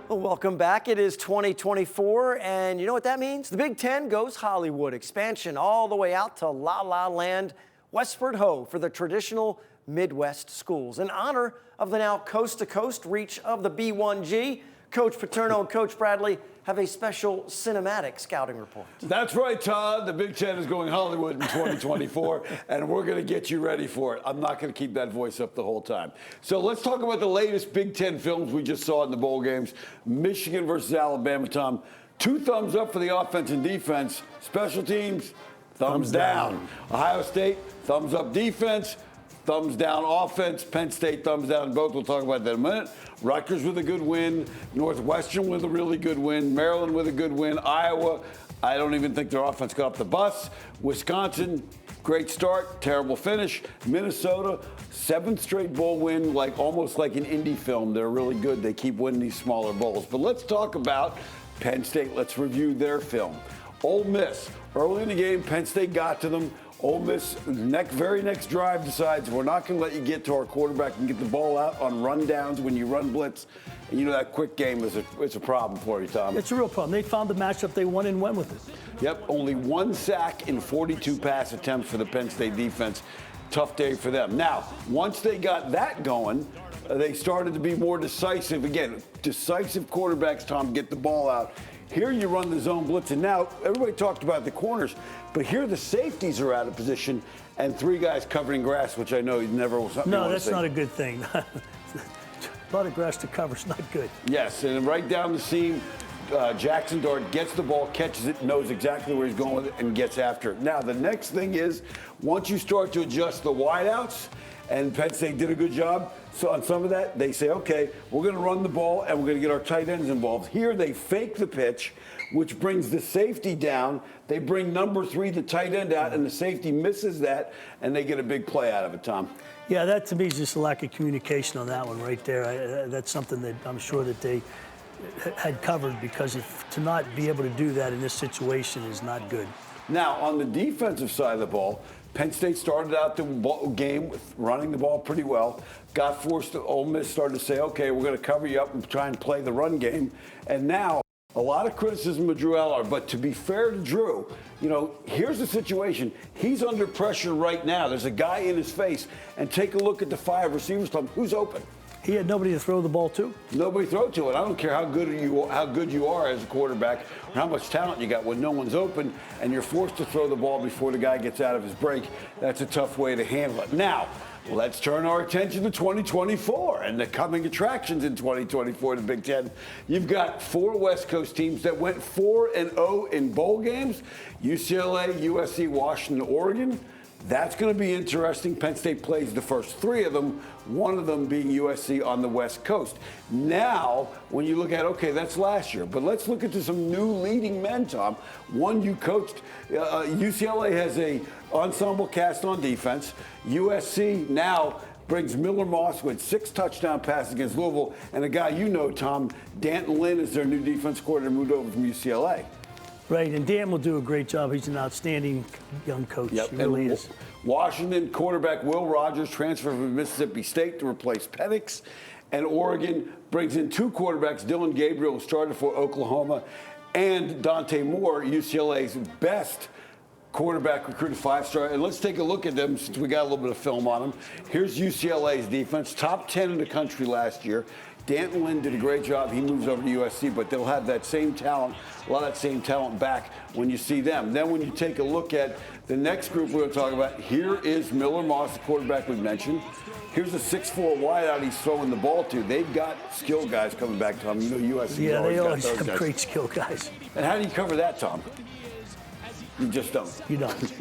Well, welcome back. It is 2024, and you know what that means? The Big Ten goes Hollywood. Expansion all the way out to La La Land, Westford Ho for the traditional Midwest schools. In honor of the now coast-to-coast reach of the B1G, Coach Paterno and Coach Bradley have a special cinematic scouting report. That's right, Todd. The Big Ten is going Hollywood in 2024, and we're going to get you ready for it. I'm not going to keep that voice up the whole time. So let's talk about the latest Big Ten films we just saw in the bowl games. Michigan versus Alabama, Tom. 2 thumbs up for the offense and defense. Special teams, thumbs down. Ohio State, thumbs up defense. Thumbs down offense. Penn State, thumbs down both. We'll talk about that in a minute. Rutgers with a good win. Northwestern with a really good win. Maryland with a good win. Iowa, I don't even think their offense got off the bus. Wisconsin, great start, terrible finish. Minnesota, 7th straight bowl win, almost like an indie film. They're really good. They keep winning these smaller bowls. But let's talk about Penn State. Let's review their film. Ole Miss, early in the game, Penn State got to them. Ole Miss, very next drive, decides we're not going to let you get to our quarterback and get the ball out on rundowns when you run blitz. And you know that quick game is a problem for you, Tom. It's a real problem. They found the matchup they won and went with it. Yep, only 1 sack in 42 pass attempts for the Penn State defense. Tough day for them. Now, once they got that going, they started to be more decisive. Again, decisive quarterbacks, Tom, get the ball out. Here you run the zone blitz, and now everybody talked about the corners, but here the safeties are out of position, and 3 guys covering grass, which I know you never was something. No, that's not a good thing. A lot of grass to cover is not good. Yes, and right down the seam, Jackson Dart gets the ball, catches it, knows exactly where he's going with it, and gets after it. Now, the next thing is, once you start to adjust the wideouts, and Penn State did a good job. So on some of that, they say, okay, we're going to run the ball and we're going to get our tight ends involved. Here they fake the pitch, which brings the safety down. They bring number 3, the tight end, out, and the safety misses that, and they get a big play out of it, Tom. Yeah, that to me is just a lack of communication on that one right there. That's something that I'm sure that they had covered, because to not be able to do that in this situation is not good. Now, on the defensive side of the ball, Penn State started out the game with running the ball pretty well. Got forced to Ole Miss, started to say, okay, we're going to cover you up and try and play the run game. And now, a lot of criticism of Drew Allard, but to be fair to Drew, here's the situation. He's under pressure right now. There's a guy in his face. And take a look at the 5 receivers, Tom. Who's open? He had nobody to throw the ball to. Nobody to throw to it. I don't care how good you are as a quarterback or how much talent you got. When no one's open and you're forced to throw the ball before the guy gets out of his break, that's a tough way to handle it. Now, let's turn our attention to 2024 and the coming attractions in 2024 in the Big Ten. You've got 4 West Coast teams that went 4-0 in bowl games: UCLA, USC, Washington, Oregon. That's going to be interesting. Penn State plays the first 3 of them, one of them being USC on the West Coast. Now, when you look at, okay, that's last year, but let's look into some new leading men, Tom. One you coached, UCLA has a ensemble cast on defense. USC now brings Miller Moss with 6 touchdown passes against Louisville, and a guy you know, Tom, Danton Lynn is their new defense coordinator, moved over from UCLA. Right, and Dan will do a great job. He's an outstanding young coach. Yep. He really is. Washington quarterback Will Rogers transferred from Mississippi State to replace Penix. And Oregon brings in 2 quarterbacks, Dylan Gabriel, who started for Oklahoma, and Dante Moore, UCLA's best quarterback recruited 5-star. And let's take a look at them since we got a little bit of film on them. Here's UCLA's defense, top 10 in the country last year. Danton Lynn did a great job. He moves over to USC, but they'll have that same talent, a lot of that same talent back when you see them. Then when you take a look at the next group we're going to talk about, here is Miller Moss, the quarterback we mentioned. Here's a 6'4" wideout he's throwing the ball to. They've got skill guys coming back, Tom. You know USC. Yeah, they always have great skill guys. And how do you cover that, Tom? You just don't. You don't.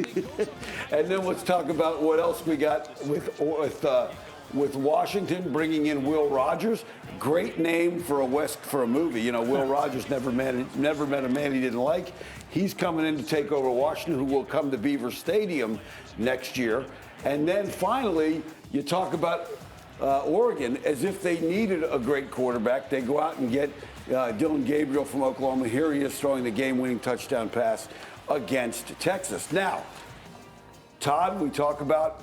And then let's talk about what else we got with Washington bringing in Will Rogers. Great name for a movie. Will Rogers never met a man he didn't like. He's coming in to take over Washington, who will come to Beaver Stadium next year. And then finally, you talk about Oregon as if they needed a great quarterback. They go out and get Dylan Gabriel from Oklahoma. Here he is throwing the game-winning touchdown pass against Texas. Now, Todd, we talk about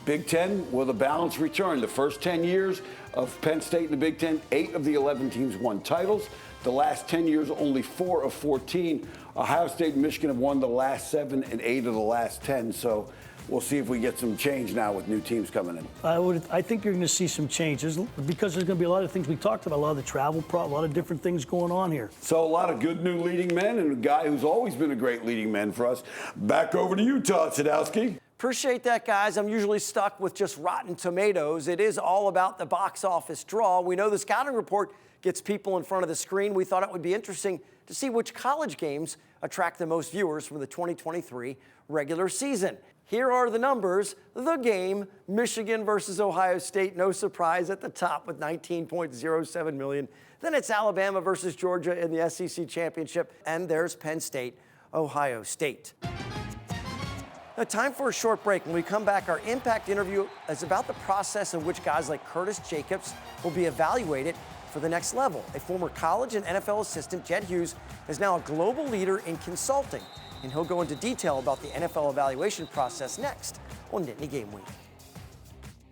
Big Ten, will the balance return? The first 10 years of Penn State in the Big Ten, 8 of the 11 teams won titles. The last 10 years, only 4 of 14. Ohio State and Michigan have won the last 7 and 8 of the last 10. So we'll see if we get some change now with new teams coming in. I think you're going to see some changes because there's going to be a lot of things we talked about, a lot of the travel, a lot of different things going on here. So a lot of good new leading men and a guy who's always been a great leading man for us. Back over to you, Todd Sadowski. Appreciate that, guys. I'm usually stuck with just Rotten Tomatoes. It is all about the box office draw. We know the scouting report gets people in front of the screen. We thought it would be interesting to see which college games attract the most viewers from the 2023 regular season. Here are the numbers. The game, Michigan versus Ohio State, no surprise at the top with 19.07 million. Then it's Alabama versus Georgia in the SEC championship. And there's Penn State, Ohio State. Now, time for a short break. When we come back, our Impact interview is about the process in which guys like Curtis Jacobs will be evaluated for the next level. A former college and NFL assistant, Jed Hughes, is now a global leader in consulting, and he'll go into detail about the NFL evaluation process next on Nittany Game Week.